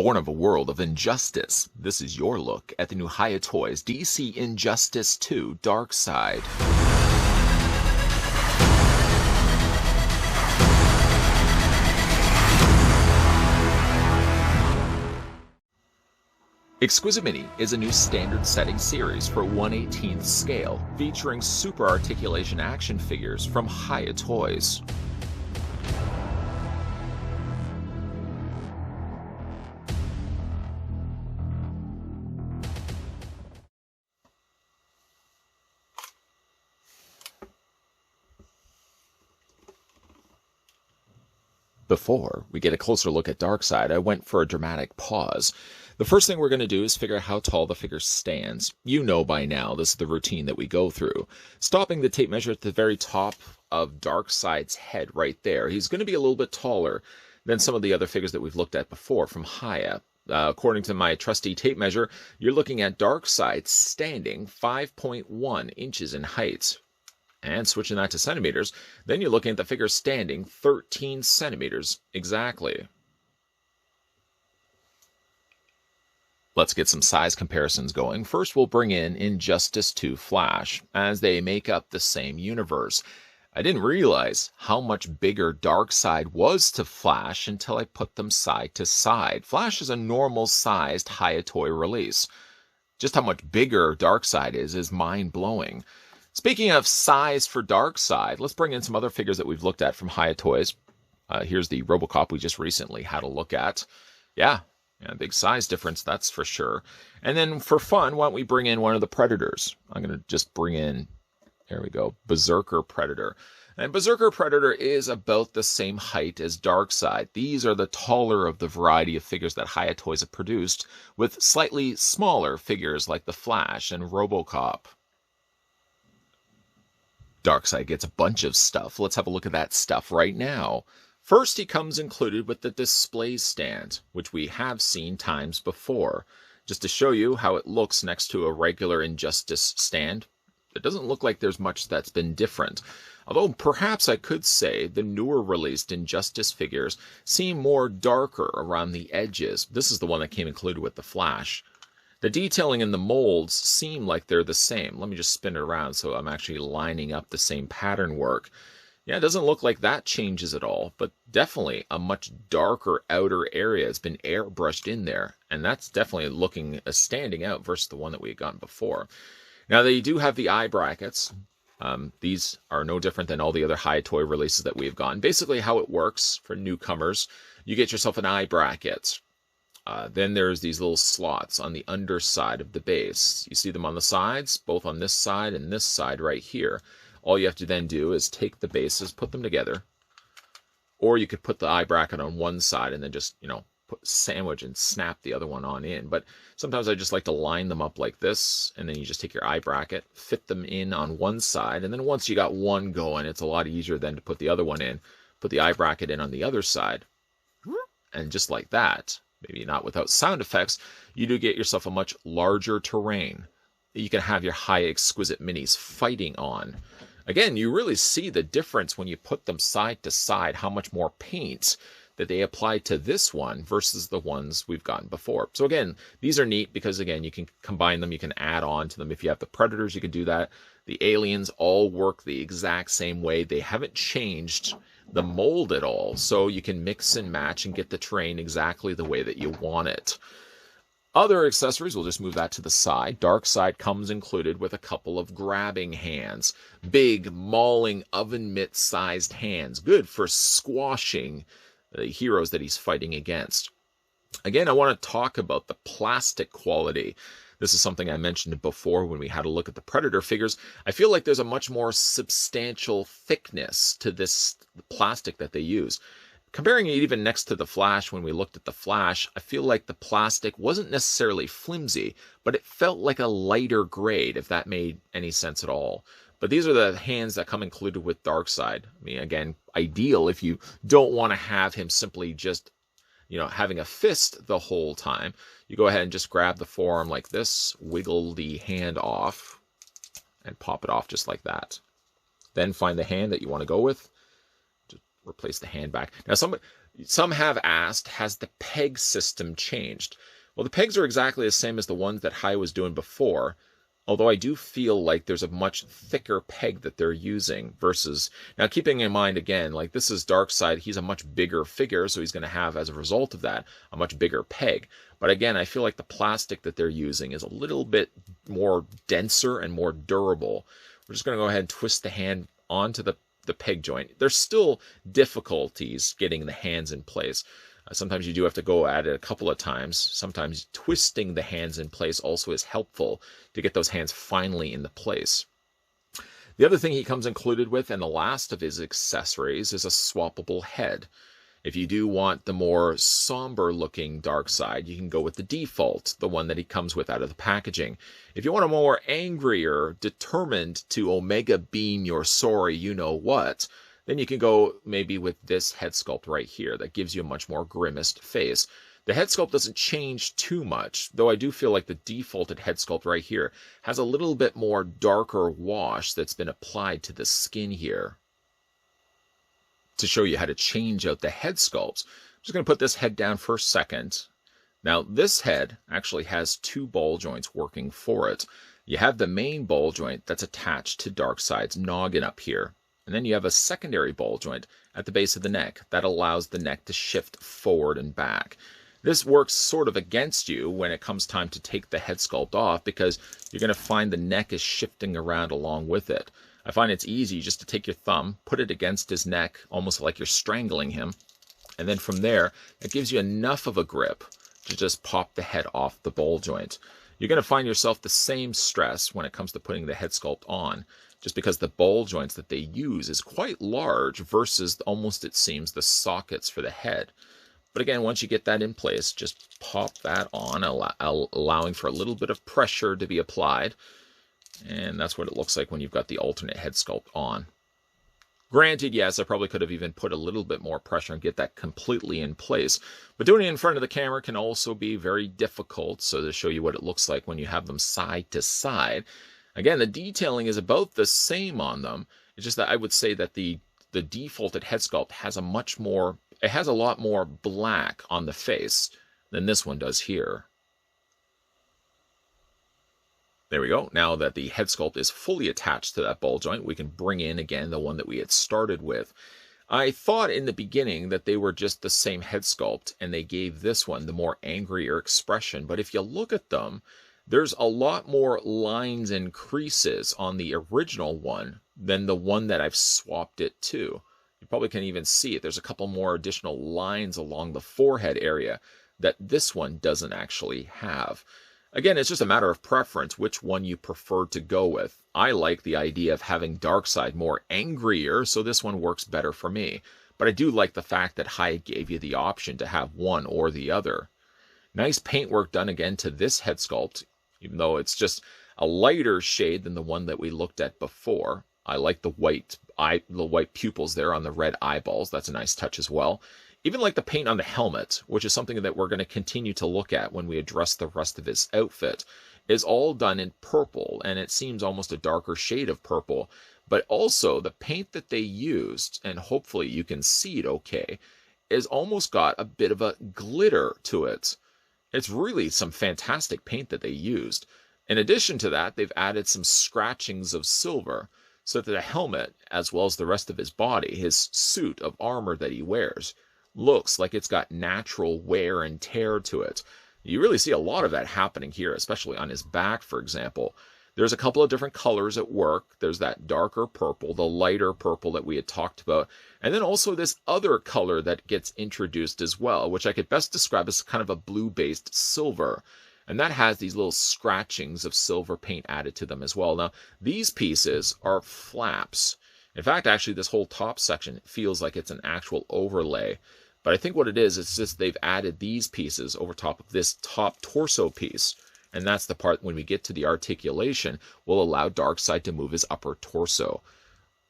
Born of a world of injustice, this is your look at the new Hiya Toys DC Injustice 2 Darkseid. Exquisite Mini is a new standard setting series for 1/18th scale, featuring super articulation action figures from Hiya Toys. Before we get a closer look at Darkseid, I went for a dramatic pause. The first thing we're going to do is figure out how tall the figure stands. You know by now, this is the routine that we go through. Stopping the tape measure at the very top of Darkseid's head right there. He's going to be a little bit taller than some of the other figures that we've looked at before from Hiya. According to my trusty tape measure, you're looking at Darkseid standing 5.1 inches in height. And switching that to centimeters, then you're looking at the figure standing 13 centimeters exactly. Let's get some size comparisons going. First, we'll bring in Injustice 2 Flash, as they make up the same universe. I didn't realize how much bigger Darkseid was to Flash until I put them side to side. Flash is a normal-sized Hiya toy release. Just how much bigger Darkseid is mind-blowing. Speaking of size for Darkseid, let's bring in some other figures that we've looked at from Hiya Toys. Here's the Robocop we just recently had a look at. Yeah, big size difference, that's for sure. And then for fun, why don't we bring in one of the Predators? I'm going to just bring in, there we go, Berserker Predator. And Berserker Predator is about the same height as Darkseid. These are the taller of the variety of figures that Hiya Toys have produced, with slightly smaller figures like the Flash and Robocop. Darkseid gets a bunch of stuff. Let's have a look at that stuff right now. First, he comes included with the display stand, which we have seen times before. Just to show you how it looks next to a regular Injustice stand, it doesn't look like there's much that's been different. Although perhaps I could say the newer released Injustice figures seem more darker around the edges. This is the one that came included with the Flash. The detailing in the molds seem like they're the same. Let me just spin it around so I'm actually lining up the same pattern work. Yeah, it doesn't look like that changes at all, but definitely a much darker outer area has been airbrushed in there, and that's definitely standing out versus the one that we had gotten before. Now, they do have the eye brackets. These are no different than all the other Hiya Toy releases that we've gotten. Basically, how it works for newcomers, you get yourself an eye bracket. Then there's these little slots on the underside of the base. You see them on the sides, both on this side and this side right here. All you have to then do is take the bases, put them together. Or you could put the eye bracket on one side and then just, sandwich and snap the other one on in. But sometimes I just like to line them up like this, and then you just take your eye bracket, fit them in on one side, and then once you got one going, it's a lot easier then to put the other one in. Put the eye bracket in on the other side, and just like that, maybe not without sound effects, you do get yourself a much larger terrain that you can have your Hiya Exquisite Minis fighting on. Again, you really see the difference when you put them side to side, how much more paint that they apply to this one versus the ones we've gotten before. So again, these are neat because, again, you can combine them, you can add on to them. If you have the Predators, you can do that. The aliens all work the exact same way. They haven't changed the mold at all, so you can mix and match and get the terrain exactly the way that you want it. Other accessories, we'll just move that to the side. Darkseid comes included with a couple of grabbing hands. Big, mauling, oven mitt-sized hands. Good for squashing the heroes that he's fighting against. Again, I want to talk about the plastic quality. This is something I mentioned before when we had a look at the Predator figures. I feel like there's a much more substantial thickness to this plastic that they use. Comparing it even next to the Flash, when we looked at the Flash, I feel like the plastic wasn't necessarily flimsy, but it felt like a lighter grade, if that made any sense at all. But these are the hands that come included with Darkseid. I mean, again, ideal if you don't want to have him simply just, having a fist the whole time. You go ahead and just grab the forearm like this, wiggle the hand off, and pop it off just like that. Then find the hand that you want to go with. Just replace the hand back. Now, Some have asked, has the peg system changed? Well, the pegs are exactly the same as the ones that Hiya was doing before, although I do feel like there's a much thicker peg that they're using versus... Now, keeping in mind, again, like this is Darkseid, he's a much bigger figure, so he's going to have, as a result of that, a much bigger peg. But again, I feel like the plastic that they're using is a little bit more denser and more durable. We're just going to go ahead and twist the hand onto the peg joint. There's still difficulties getting the hands in place. Sometimes you do have to go at it a couple of times. Sometimes twisting the hands in place also is helpful to get those hands finally into place. The other thing he comes included with, and the last of his accessories, is a swappable head. If you do want the more somber looking Darkseid, you can go with the default, the one that he comes with out of the packaging. If you want a more angrier, determined to Omega beam your sorry you-know-what, then you can go maybe with this head sculpt right here that gives you a much more grimaced face. The head sculpt doesn't change too much, though I do feel like the defaulted head sculpt right here has a little bit more darker wash that's been applied to the skin here. To show you how to change out the head sculpts, I'm just going to put this head down for a second. Now, this head actually has two ball joints working for it. You have the main ball joint that's attached to Darkseid's noggin up here. And then you have a secondary ball joint at the base of the neck that allows the neck to shift forward and back. This works sort of against you when it comes time to take the head sculpt off because you're going to find the neck is shifting around along with it. I find it's easy just to take your thumb, put it against his neck, almost like you're strangling him. And then from there, it gives you enough of a grip to just pop the head off the ball joint. You're going to find yourself the same stress when it comes to putting the head sculpt on, just because the ball joints that they use is quite large versus almost, it seems, the sockets for the head. But again, once you get that in place, just pop that on, allowing for a little bit of pressure to be applied. And that's what it looks like when you've got the alternate head sculpt on. Granted, yes, I probably could have even put a little bit more pressure and get that completely in place. But doing it in front of the camera can also be very difficult. So to show you what it looks like when you have them side to side. Again, the detailing is about the same on them. It's just that I would say that the defaulted head sculpt has a lot more black on the face than this one does here. There we go. Now that the head sculpt is fully attached to that ball joint, we can bring in again the one that we had started with. I thought in the beginning that they were just the same head sculpt and they gave this one the more angrier expression. But if you look at them, there's a lot more lines and creases on the original one than the one that I've swapped it to. You probably can even see it. There's a couple more additional lines along the forehead area that this one doesn't actually have. Again, it's just a matter of preference, which one you prefer to go with. I like the idea of having Darkseid more angrier, so this one works better for me. But I do like the fact that Hiya gave you the option to have one or the other. Nice paintwork done again to this head sculpt, even though it's just a lighter shade than the one that we looked at before. I like the white pupils there on the red eyeballs. That's a nice touch as well. Even like the paint on the helmet, which is something that we're going to continue to look at when we address the rest of his outfit, is all done in purple, and it seems almost a darker shade of purple. But also the paint that they used, and hopefully you can see it okay, is almost got a bit of a glitter to it. It's really some fantastic paint that they used. In addition to that, they've added some scratchings of silver, so that the helmet, as well as the rest of his body, his suit of armor that he wears, looks like it's got natural wear and tear to it. You really see a lot of that happening here, especially on his back, for example. There's a couple of different colors at work. There's that darker purple, the lighter purple that we had talked about, and then also this other color that gets introduced as well, which I could best describe as kind of a blue-based silver. And that has these little scratchings of silver paint added to them as well. Now, these pieces are flaps. In fact, actually, this whole top section feels like it's an actual overlay. But I think what it is, it's just they've added these pieces over top of this top torso piece. And that's the part, when we get to the articulation, will allow Darkseid to move his upper torso.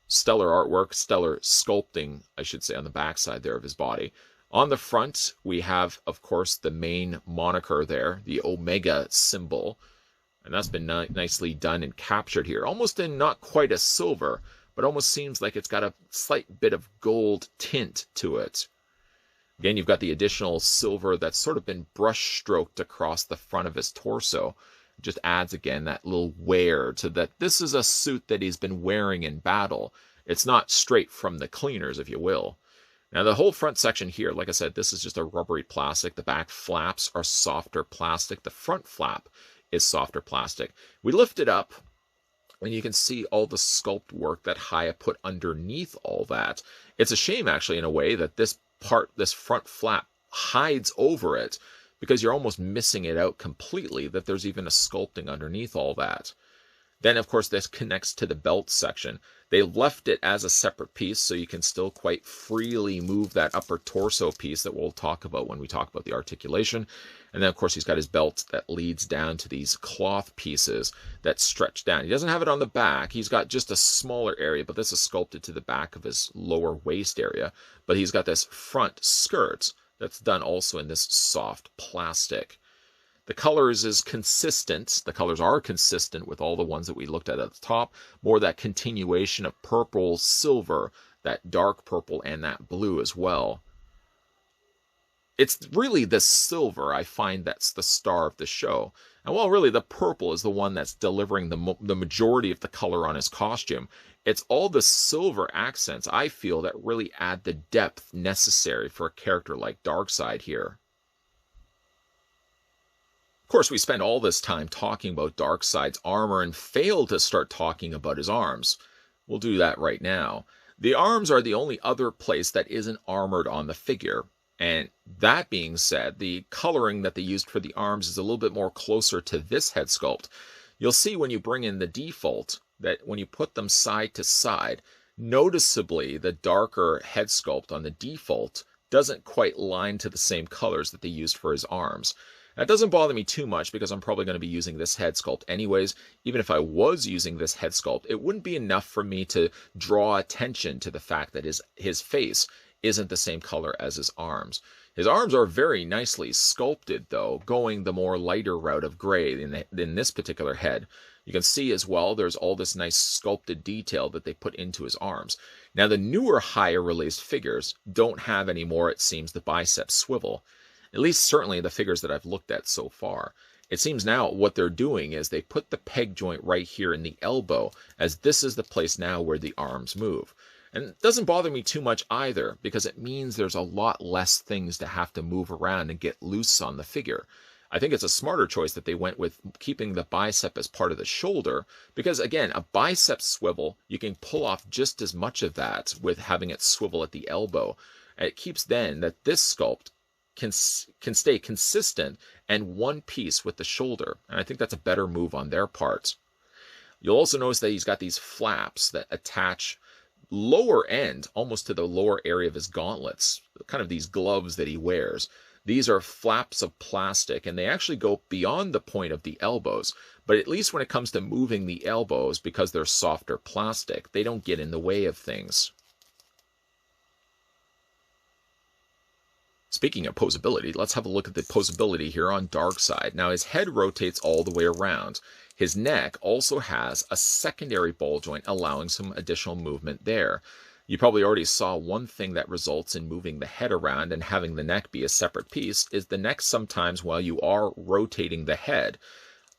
Stellar artwork, stellar sculpting, I should say, on the backside there of his body. On the front, we have, of course, the main moniker there, the Omega symbol. And that's been nicely done and captured here. Almost in not quite a silver, but almost seems like it's got a slight bit of gold tint to it. Again, you've got the additional silver that's sort of been brush stroked across the front of his torso. It just adds, again, that little wear to that. This is a suit that he's been wearing in battle. It's not straight from the cleaners, if you will. Now, the whole front section here, like I said, this is just a rubbery plastic. The back flaps are softer plastic. The front flap is softer plastic. We lift it up, and you can see all the sculpt work that Hiya put underneath all that. It's a shame, actually, in a way, that this front flap hides over it, because you're almost missing it out completely, that there's even a sculpting underneath all that. Then, of course, this connects to the belt section. They left it as a separate piece, so you can still quite freely move that upper torso piece that we'll talk about when we talk about the articulation. And then, of course, he's got his belt that leads down to these cloth pieces that stretch down. He doesn't have it on the back. He's got just a smaller area, but this is sculpted to the back of his lower waist area. But he's got this front skirt that's done also in this soft plastic. The colors is consistent. The colors are consistent with all the ones that we looked at the top. More that continuation of purple, silver, that dark purple, and that blue as well. It's really the silver, I find, that's the star of the show. And while really the purple is the one that's delivering the majority of the color on his costume, it's all the silver accents, I feel, that really add the depth necessary for a character like Darkseid here. Of course, we spend all this time talking about Darkseid's armor and fail to start talking about his arms. We'll do that right now. The arms are the only other place that isn't armored on the figure. And that being said, the coloring that they used for the arms is a little bit more closer to this head sculpt. You'll see when you bring in the default that when you put them side to side, noticeably the darker head sculpt on the default doesn't quite line to the same colors that they used for his arms. That doesn't bother me too much because I'm probably going to be using this head sculpt anyways. Even if I was using this head sculpt, it wouldn't be enough for me to draw attention to the fact that his face isn't the same color as his arms. His arms are very nicely sculpted, though, going the more lighter route of gray in this particular head. You can see as well there's all this nice sculpted detail that they put into his arms. Now, the newer Hiya released figures don't have anymore, it seems, the bicep swivel. At least certainly the figures that I've looked at so far. It seems now what they're doing is they put the peg joint right here in the elbow, as this is the place now where the arms move. And it doesn't bother me too much either, because it means there's a lot less things to have to move around and get loose on the figure. I think it's a smarter choice that they went with keeping the bicep as part of the shoulder, because again, a bicep swivel, you can pull off just as much of that with having it swivel at the elbow. And it keeps then that this sculpt can stay consistent and one piece with the shoulder. And I think that's a better move on their part. You'll also notice that he's got these flaps that attach lower end, almost to the lower area of his gauntlets, kind of these gloves that he wears. These are flaps of plastic, and they actually go beyond the point of the elbows. But at least when it comes to moving the elbows, because they're softer plastic, they don't get in the way of things. Speaking of poseability, let's have a look at the poseability here on Darkseid. Now, his head rotates all the way around. His neck also has a secondary ball joint, allowing some additional movement there. You probably already saw one thing that results in moving the head around and having the neck be a separate piece is the neck sometimes, while you are rotating the head,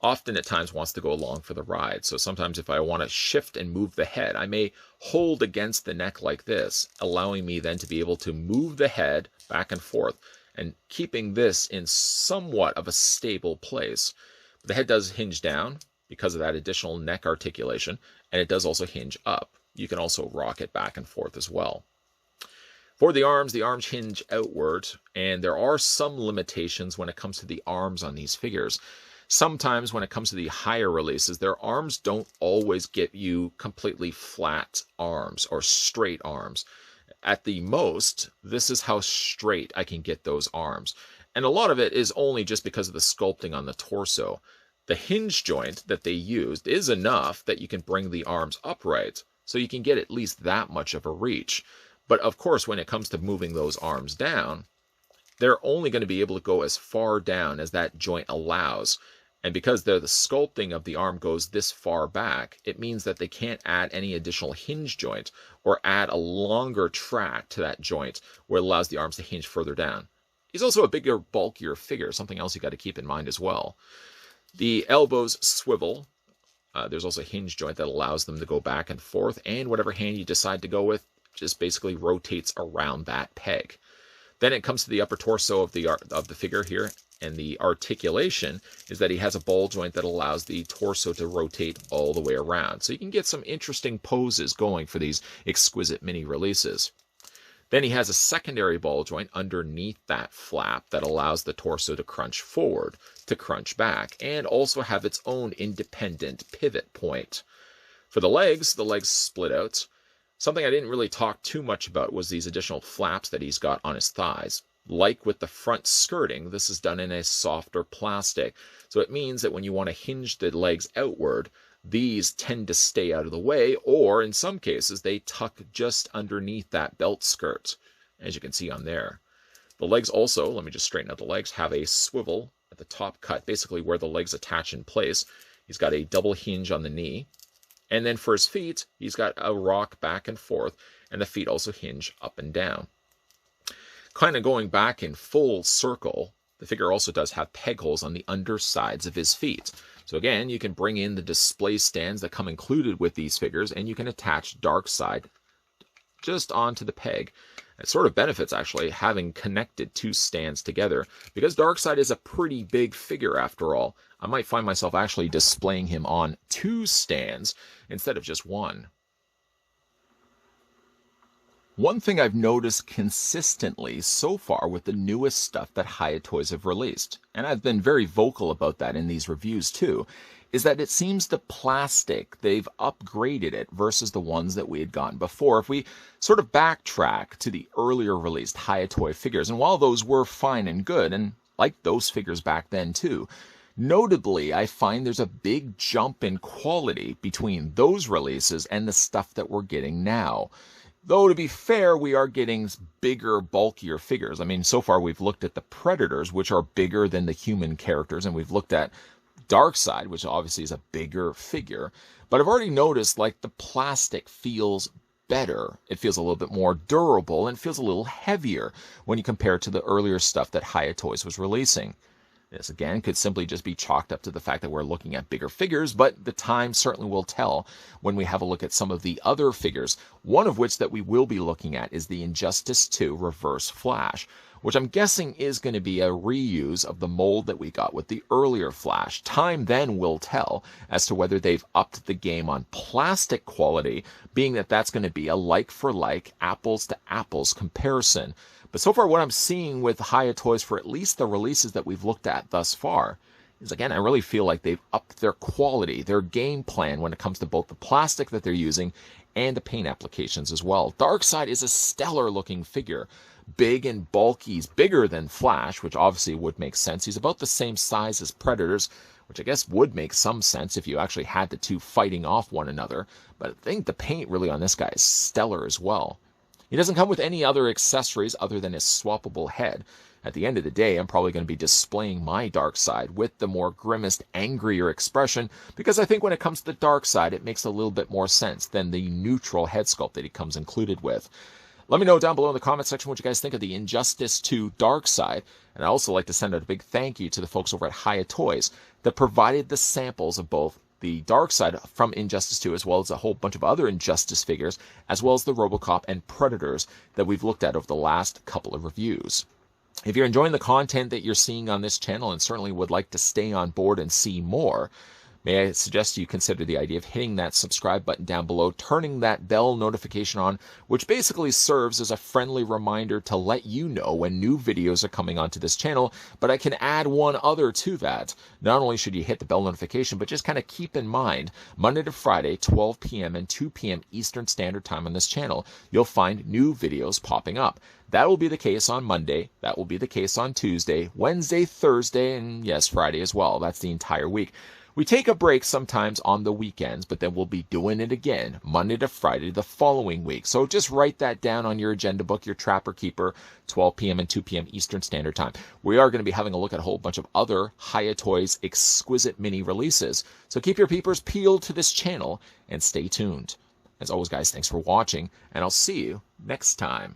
often at times wants to go along for the ride. So sometimes if I want to shift and move the head, I may hold against the neck like this, allowing me then to be able to move the head back and forth and keeping this in somewhat of a stable place. The head does hinge down because of that additional neck articulation, and it does also hinge up. You can also rock it back and forth as well. For the arms hinge outward, and there are some limitations when it comes to the arms on these figures. Sometimes when it comes to the higher releases, their arms don't always get you completely flat arms or straight arms. At the most, this is how straight I can get those arms. And a lot of it is only just because of the sculpting on the torso. The hinge joint that they used is enough that you can bring the arms upright, so you can get at least that much of a reach. But of course, when it comes to moving those arms down, they're only going to be able to go as far down as that joint allows. And because the sculpting of the arm goes this far back, it means that they can't add any additional hinge joint or add a longer track to that joint where it allows the arms to hinge further down. He's also a bigger, bulkier figure, something else you got to keep in mind as well. The elbows swivel. There's also a hinge joint that allows them to go back and forth, and whatever hand you decide to go with just basically rotates around that peg. Then it comes to the upper torso of the figure here, and the articulation is that he has a ball joint that allows the torso to rotate all the way around. So you can get some interesting poses going for these exquisite mini releases. Then he has a secondary ball joint underneath that flap that allows the torso to crunch forward, to crunch back, and also have its own independent pivot point. For the legs split out. Something I didn't really talk too much about was these additional flaps that he's got on his thighs. Like with the front skirting, this is done in a softer plastic. So it means that when you want to hinge the legs outward, these tend to stay out of the way, or in some cases, they tuck just underneath that belt skirt, as you can see on there. The legs also, let me just straighten out the legs, have a swivel at the top cut, basically where the legs attach in place. He's got a double hinge on the knee. And then for his feet, he's got a rock back and forth, and the feet also hinge up and down. Kind of going back in full circle, the figure also does have peg holes on the undersides of his feet. So again, you can bring in the display stands that come included with these figures, and you can attach Darkseid just onto the peg. It sort of benefits, actually, having connected two stands together, because Darkseid is a pretty big figure after all. I might find myself actually displaying him on two stands instead of just one. One thing I've noticed consistently so far with the newest stuff that Hiya Toys have released, and I've been very vocal about that in these reviews too, is that it seems the plastic, they've upgraded it versus the ones that we had gotten before. If we sort of backtrack to the earlier released Hiya Toy figures, and while those were fine and good, and like those figures back then too, notably, I find there's a big jump in quality between those releases and the stuff that we're getting now. Though, to be fair, we are getting bigger, bulkier figures. I mean, so far we've looked at the Predators, which are bigger than the human characters, and we've looked at Darkseid, which obviously is a bigger figure. But I've already noticed, like, the plastic feels better. It feels a little bit more durable and feels a little heavier when you compare it to the earlier stuff that Hiya Toys was releasing. This, again, could simply just be chalked up to the fact that we're looking at bigger figures, but the time certainly will tell when we have a look at some of the other figures, one of which that we will be looking at is the Injustice 2 Reverse Flash, which I'm guessing is going to be a reuse of the mold that we got with the earlier Flash. Time then will tell as to whether they've upped the game on plastic quality, being that that's going to be a like-for-like, apples-to-apples comparison. But so far what I'm seeing with Hiya Toys for at least the releases that we've looked at thus far is, again, I really feel like they've upped their quality, their game plan when it comes to both the plastic that they're using and the paint applications as well. Darkseid is a stellar looking figure. Big and bulky. He's bigger than Flash, which obviously would make sense. He's about the same size as Predators, which I guess would make some sense if you actually had the two fighting off one another. But I think the paint really on this guy is stellar as well. He doesn't come with any other accessories other than his swappable head. At the end of the day, I'm probably going to be displaying my Darkseid with the more grimaced, angrier expression, because I think when it comes to the Darkseid, it makes a little bit more sense than the neutral head sculpt that he comes included with. Let me know down below in the comment section what you guys think of the Injustice 2 Darkseid, and I'd also like to send out a big thank you to the folks over at Hiya Toys that provided the samples of both the Darkseid from Injustice 2, as well as a whole bunch of other Injustice figures, as well as the Robocop and Predators that we've looked at over the last couple of reviews. If you're enjoying the content that you're seeing on this channel and certainly would like to stay on board and see more, may I suggest you consider the idea of hitting that subscribe button down below, turning that bell notification on, which basically serves as a friendly reminder to let you know when new videos are coming onto this channel. But I can add one other to that. Not only should you hit the bell notification, but just kind of keep in mind, Monday to Friday, 12 p.m. and 2 p.m. Eastern Standard Time on this channel, you'll find new videos popping up. That will be the case on Monday. That will be the case on Tuesday, Wednesday, Thursday, and yes, Friday as well. That's the entire week. We take a break sometimes on the weekends, but then we'll be doing it again Monday to Friday the following week. So just write that down on your agenda book, your Trapper Keeper, 12 p.m. and 2 p.m. Eastern Standard Time. We are going to be having a look at a whole bunch of other Hiya Toys Exquisite mini releases. So keep your peepers peeled to this channel and stay tuned. As always, guys, thanks for watching, and I'll see you next time.